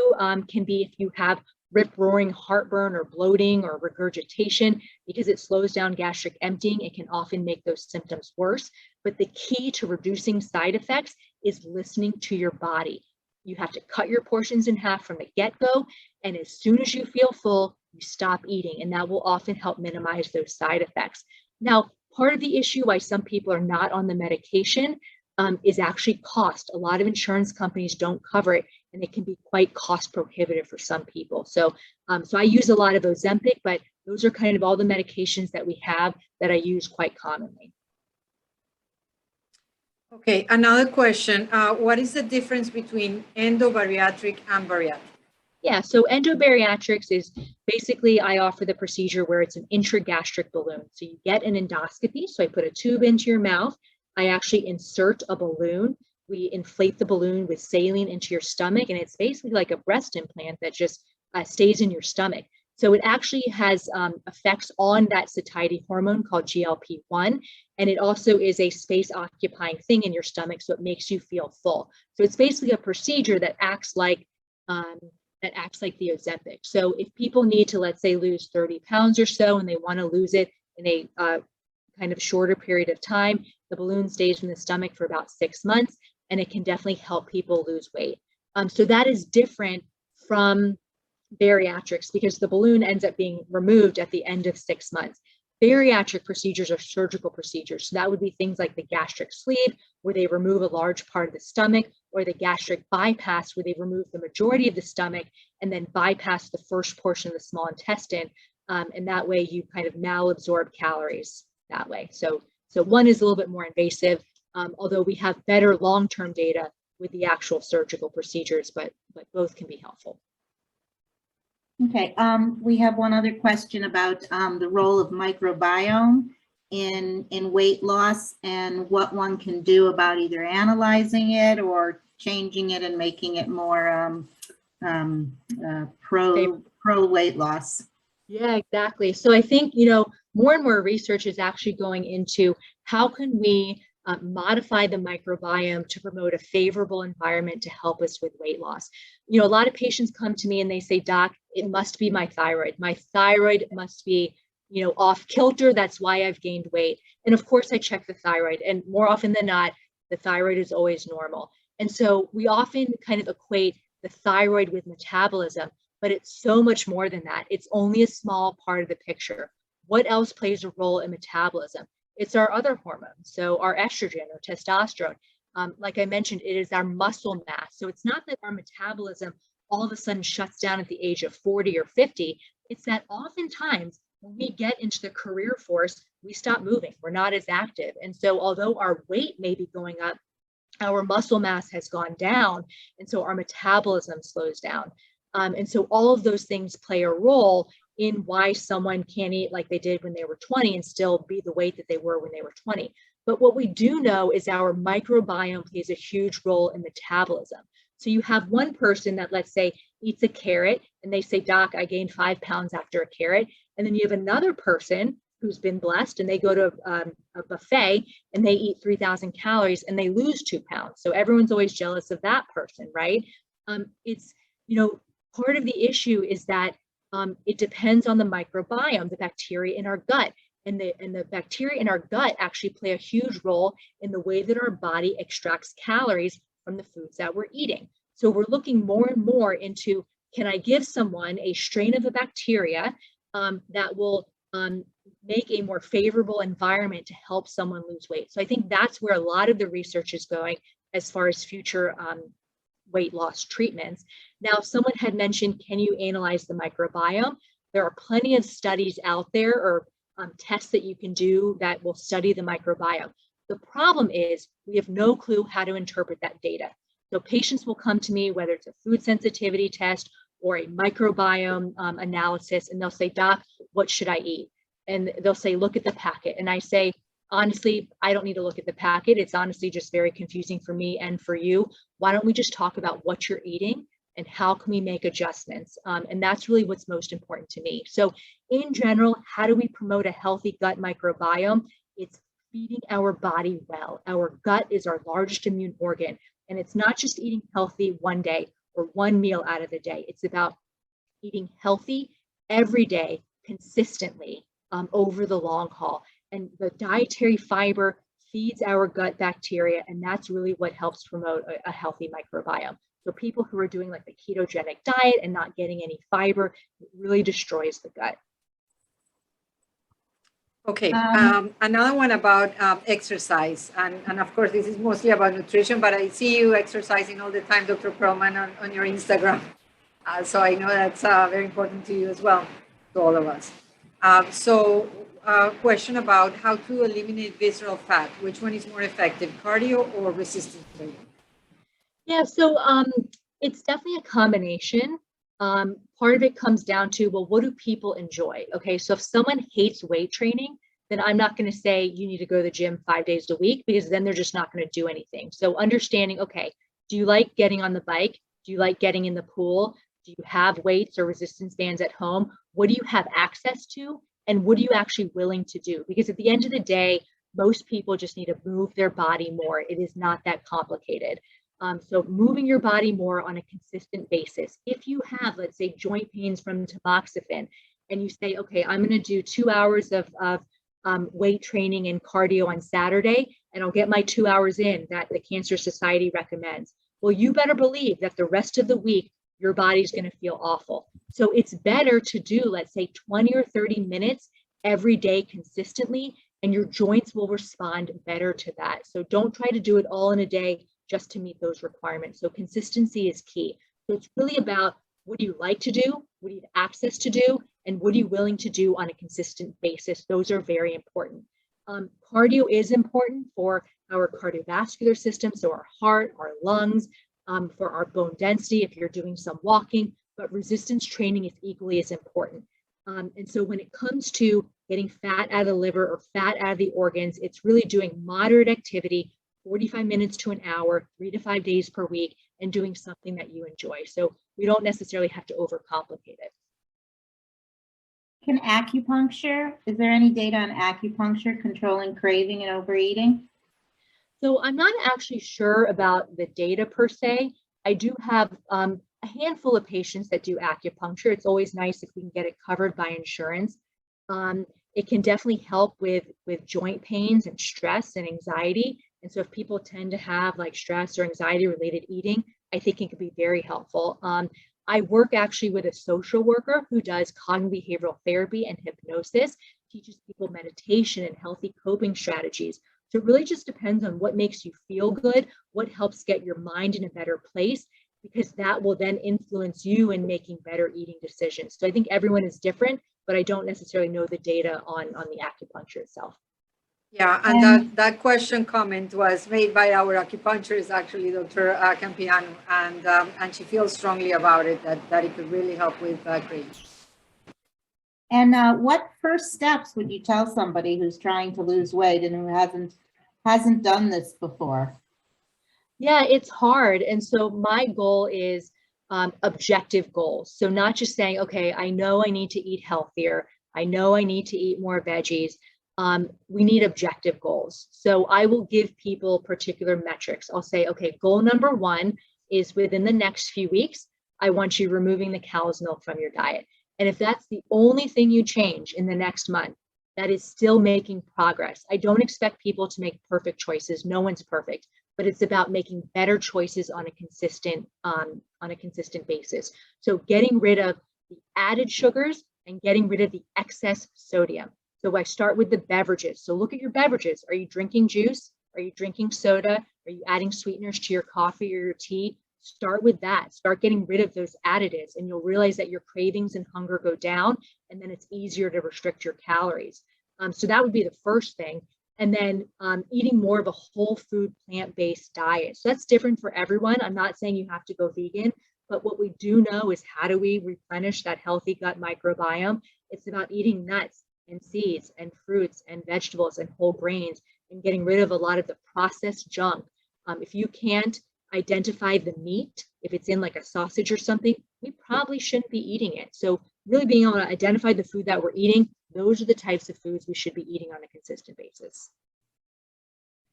can be if you have rip-roaring heartburn or bloating or regurgitation, because it slows down gastric emptying. It can often make those symptoms worse. But the key to reducing side effects is listening to your body. You have to cut your portions in half from the get-go, and as soon as you feel full, you stop eating, and that will often help minimize those side effects. Now, part of the issue why some people are not on the medication is actually cost. A lot of insurance companies don't cover it, and it can be quite cost prohibitive for some people. So I use a lot of Ozempic, but those are kind of all the medications that we have that I use quite commonly. Okay, another question. What is the difference between endobariatric and bariatric? Yeah, so endobariatrics is basically, I offer the procedure where it's an intragastric balloon. So you get an endoscopy. So I put a tube into your mouth. I actually insert a balloon. We inflate the balloon with saline into your stomach, and it's basically like a breast implant that just stays in your stomach. So it actually has effects on that satiety hormone called GLP-1, and it also is a space-occupying thing in your stomach, so it makes you feel full. So it's basically a procedure that acts like the Ozempic. So if people need to, let's say, lose 30 pounds or so, and they want to lose it in a kind of shorter period of time, the balloon stays in the stomach for about 6 months, and it can definitely help people lose weight. So that is different from bariatrics because the balloon ends up being removed at the end of 6 months. Bariatric procedures are surgical procedures. So that would be things like the gastric sleeve, where they remove a large part of the stomach, or the gastric bypass, where they remove the majority of the stomach and then bypass the first portion of the small intestine. And that way you kind of malabsorb calories that way. So one is a little bit more invasive, although we have better long-term data with the actual surgical procedures, but both can be helpful. Okay, we have one other question about the role of microbiome in weight loss and what one can do about either analyzing it or changing it and making it more pro weight loss. Yeah, exactly. So I think, more and more research is actually going into how can we modify the microbiome to promote a favorable environment to help us with weight loss. A lot of patients come to me and they say, Doc, it must be my thyroid. My thyroid must be, off kilter. That's why I've gained weight. And of course I check the thyroid, and more often than not, the thyroid is always normal. And so we often kind of equate the thyroid with metabolism, but it's so much more than that. It's only a small part of the picture. What else plays a role in metabolism? It's our other hormones. So our estrogen or testosterone, like I mentioned, it is our muscle mass. So it's not that our metabolism all of a sudden shuts down at the age of 40 or 50. It's that oftentimes when we get into the career force, we stop moving. We're not as active. And so although our weight may be going up, our muscle mass has gone down. And so our metabolism slows down. And so all of those things play a role in why someone can't eat like they did when they were 20 and still be the weight that they were when they were 20. But what we do know is our microbiome plays a huge role in metabolism. So you have one person that, let's say, eats a carrot and they say, Doc, I gained 5 pounds after a carrot. And then you have another person who's been blessed and they go to a buffet and they eat 3,000 calories and they lose 2 pounds. So everyone's always jealous of that person, right? It's, part of the issue is that it depends on the microbiome, the bacteria in our gut. And the bacteria in our gut actually play a huge role in the way that our body extracts calories from the foods that we're eating. So we're looking more and more into, can I give someone a strain of a bacteria that will make a more favorable environment to help someone lose weight? So I think that's where a lot of the research is going as far as future weight loss treatments. Now, someone had mentioned, can you analyze the microbiome? There are plenty of studies out there or tests that you can do that will study the microbiome. The problem is we have no clue how to interpret that data. So patients will come to me, whether it's a food sensitivity test or a microbiome analysis, and they'll say, Doc, what should I eat? And they'll say, look at the packet. And I say, honestly, I don't need to look at the packet. It's honestly just very confusing for me and for you. Why don't we just talk about what you're eating and how can we make adjustments? And that's really what's most important to me. So in general, how do we promote a healthy gut microbiome? It's feeding our body well. Our gut is our largest immune organ. And it's not just eating healthy one day or one meal out of the day. It's about eating healthy every day, consistently, over the long haul. And the dietary fiber feeds our gut bacteria, and that's really what helps promote a healthy microbiome. So people who are doing like the ketogenic diet and not getting any fiber, it really destroys the gut. Okay, another one about exercise, and of course this is mostly about nutrition, but I see you exercising all the time, Dr. Pearlman, on your Instagram. So I know that's very important to you as well, to all of us. So question about how to eliminate visceral fat. Which one is more effective, cardio or resistance training? Yeah, so it's definitely a combination. Part of it comes down to, well, what do people enjoy? Okay, so if someone hates weight training, then I'm not going to say you need to go to the gym 5 days a week, because then they're just not going to do anything. So understanding, okay, do you like getting on the bike? Do you like getting in the pool? Do you have weights or resistance bands at home? What do you have access to? And what are you actually willing to do? Because at the end of the day, most people just need to move their body more. It is not that complicated. So moving your body more on a consistent basis. If you have, let's say, joint pains from tamoxifen, and you say, okay, I'm going to do 2 hours of weight training and cardio on Saturday, and I'll get my 2 hours in that the Cancer Society recommends. Well, you better believe that the rest of the week, your body's going to feel awful. So it's better to do, let's say, 20 or 30 minutes every day consistently, and your joints will respond better to that. So don't try to do it all in a day just to meet those requirements. So consistency is key. So it's really about, what do you like to do? What do you have access to do? And what are you willing to do on a consistent basis? Those are very important. Cardio is important for our cardiovascular system, so our heart, our lungs, for our bone density if you're doing some walking, but resistance training is equally as important. And so when it comes to getting fat out of the liver or fat out of the organs, it's really doing moderate activity, 45 minutes to an hour, 3 to 5 days per week, and doing something that you enjoy. So we don't necessarily have to overcomplicate it. Can acupuncture, is there any data on acupuncture controlling craving and overeating? So I'm not actually sure about the data per se. I do have a handful of patients that do acupuncture. It's always nice if we can get it covered by insurance. It can definitely help with joint pains and stress and anxiety. And so if people tend to have like stress or anxiety related eating, I think it could be very helpful. I work actually with a social worker who does cognitive behavioral therapy and hypnosis, teaches people meditation and healthy coping strategies. So it really just depends on what makes you feel good, what helps get your mind in a better place, because that will then influence you in making better eating decisions. So I think everyone is different, but I don't necessarily know the data on the acupuncture itself. Yeah, and that question comment was made by our acupuncturist, actually, Dr. Campiano, and she feels strongly about it, that it could really help with craving. And what first steps would you tell somebody who's trying to lose weight and who hasn't done this before? Yeah, it's hard. And so my goal is objective goals. So not just saying, okay, I know I need to eat healthier. I know I need to eat more veggies. We need objective goals. So I will give people particular metrics. I'll say, okay, goal number 1 is within the next few weeks, I want you removing the cow's milk from your diet. And if that's the only thing you change in the next month, that is still making progress. I don't expect people to make perfect choices. No one's perfect, but it's about making better choices on a consistent basis. So getting rid of the added sugars and getting rid of the excess sodium. So I start with the beverages. So look at your beverages. Are you drinking juice? Are you drinking soda? Are you adding sweeteners to your coffee or your tea? Start with that. Start getting rid of those additives, and you'll realize that your cravings and hunger go down, and then it's easier to restrict your calories. So that would be the first thing. And then eating more of a whole food, plant-based diet. So that's different for everyone. I'm not saying you have to go vegan, but what we do know is, how do we replenish that healthy gut microbiome? It's about eating nuts and seeds and fruits and vegetables and whole grains, and getting rid of a lot of the processed junk. If you can't identify the meat, if it's in like a sausage or something, we probably shouldn't be eating it. So really being able to identify the food that we're eating, those are the types of foods we should be eating on a consistent basis.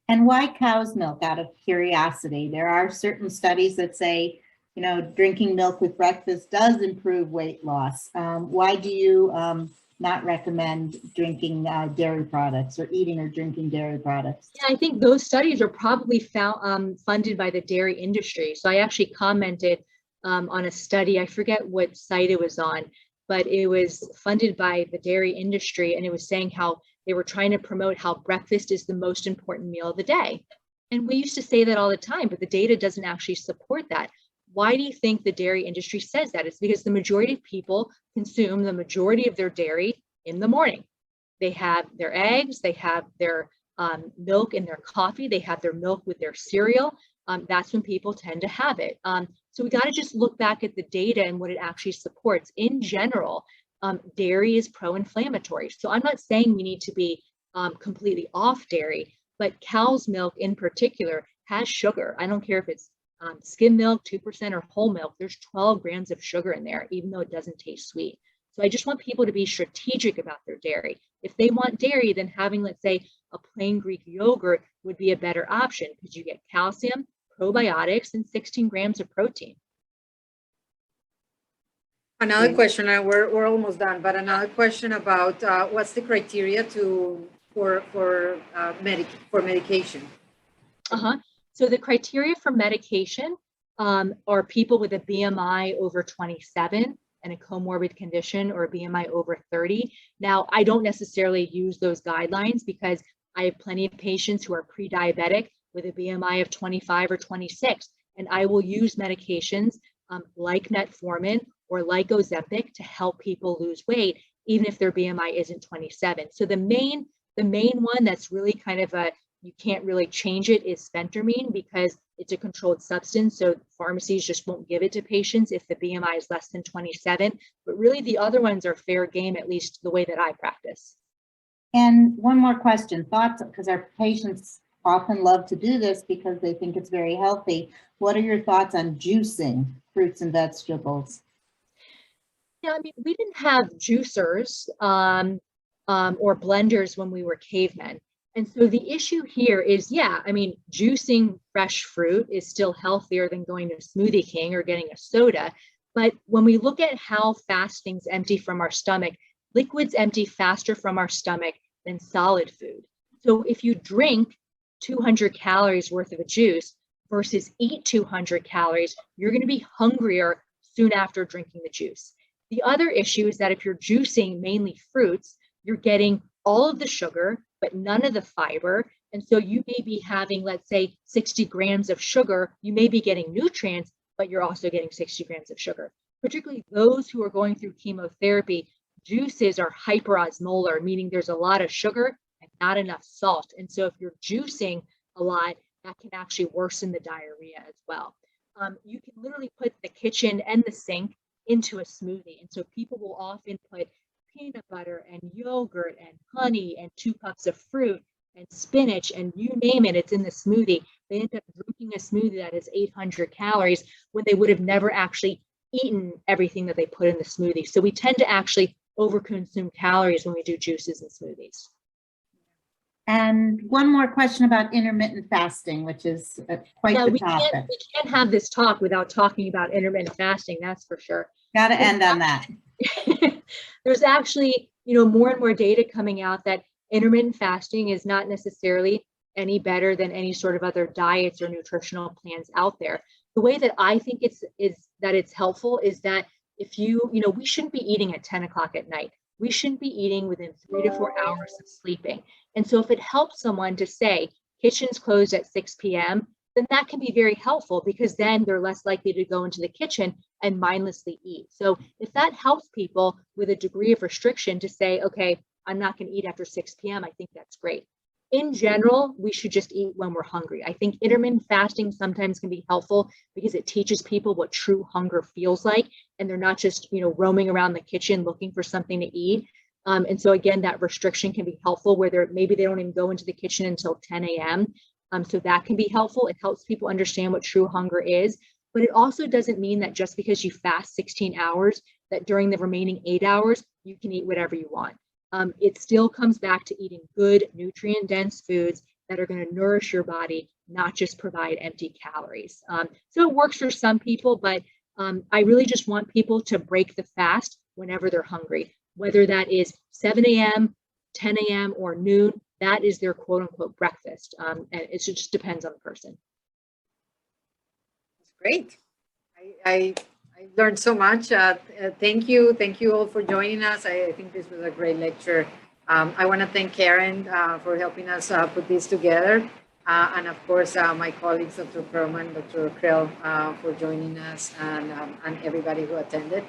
And why cow's milk, out of curiosity? There are certain studies that say, you know, drinking milk with breakfast does improve weight loss. Why do you not recommend drinking dairy products or eating or drinking dairy products? Yeah, I think those studies are probably funded by the dairy industry. So I actually commented on a study, I forget what site it was on, but it was funded by the dairy industry, and it was saying how they were trying to promote how breakfast is the most important meal of the day. And we used to say that all the time, but the data doesn't actually support that. Why do you think the dairy industry says that? It's because the majority of people consume the majority of their dairy in the morning. They have their eggs, they have their milk in their coffee, they have their milk with their cereal. That's when people tend to have it. So we got to just look back at the data and what it actually supports. In general, dairy is pro-inflammatory. So I'm not saying we need to be completely off dairy, but cow's milk in particular has sugar. I don't care if it's skim milk, 2% or whole milk, there's 12 grams of sugar in there, even though it doesn't taste sweet. So I just want people to be strategic about their dairy. If they want dairy, then having, let's say, a plain Greek yogurt would be a better option because you get calcium, probiotics, and 16 grams of protein. Another question, and we're almost done, but another question about what's the criteria for medication? So the criteria for medication are people with a BMI over 27 and a comorbid condition, or a BMI over 30. Now, I don't necessarily use those guidelines because I have plenty of patients who are pre-diabetic with a BMI of 25 or 26, and I will use medications like metformin or like Ozempic to help people lose weight, even if their BMI isn't 27. So the main one that's really kind of you can't really change it is phentermine, because it's a controlled substance. So pharmacies just won't give it to patients if the BMI is less than 27. But really the other ones are fair game, at least the way that I practice. And one more question, thoughts, because our patients often love to do this because they think it's very healthy. What are your thoughts on juicing fruits and vegetables? Yeah, I mean, we didn't have juicers or blenders when we were cavemen. And so the issue here is, yeah, I mean, juicing fresh fruit is still healthier than going to Smoothie King or getting a soda. But when we look at how fast things empty from our stomach, liquids empty faster from our stomach than solid food. So if you drink 200 calories worth of a juice versus eat 200 calories, you're going to be hungrier soon after drinking the juice. The other issue is that if you're juicing mainly fruits, you're getting all of the sugar, but none of the fiber. And so you may be having, let's say, 60 grams of sugar. You may be getting nutrients, but you're also getting 60 grams of sugar. Particularly those who are going through chemotherapy, juices are hyperosmolar, meaning there's a lot of sugar and not enough salt. And so if you're juicing a lot, that can actually worsen the diarrhea as well. You can literally put the kitchen and the sink into a smoothie. And so people will often put peanut butter and yogurt and honey and 2 cups of fruit and spinach and you name it, it's in the smoothie. They end up drinking a smoothie that is 800 calories when they would have never actually eaten everything that they put in the smoothie. So we tend to actually overconsume calories when we do juices and smoothies. And one more question about intermittent fasting, which is quite the topic. We can't have this talk without talking about intermittent fasting, that's for sure. Got to end on that. There's actually, more and more data coming out that intermittent fasting is not necessarily any better than any sort of other diets or nutritional plans out there. The way that I think it's helpful is that if we shouldn't be eating at 10 o'clock at night. We shouldn't be eating within 3 to 4 hours of sleeping. And so if it helps someone to say kitchen's closed at 6 p.m., then that can be very helpful because then they're less likely to go into the kitchen and mindlessly eat. So if that helps people with a degree of restriction to say, okay, I'm not going to eat after 6 p.m., I think that's great. In general, we should just eat when we're hungry. I think intermittent fasting sometimes can be helpful because it teaches people what true hunger feels like, and they're not just, roaming around the kitchen looking for something to eat. And so again, that restriction can be helpful where maybe they don't even go into the kitchen until 10 a.m. So that can be helpful. It helps people understand what true hunger is, but it also doesn't mean that just because you fast 16 hours, that during the remaining 8 hours, you can eat whatever you want. It still comes back to eating good, nutrient-dense foods that are going to nourish your body, not just provide empty calories. So it works for some people, but I really just want people to break the fast whenever they're hungry, whether that is 7 a.m., 10 a.m., or noon. That is their quote-unquote breakfast, and it just depends on the person. That's great. I learned so much. Thank you all for joining us. I think this was a great lecture. I want to thank Karen for helping us put this together, and of course my colleagues, Dr. Pearlman, Dr. Krill, for joining us, and everybody who attended.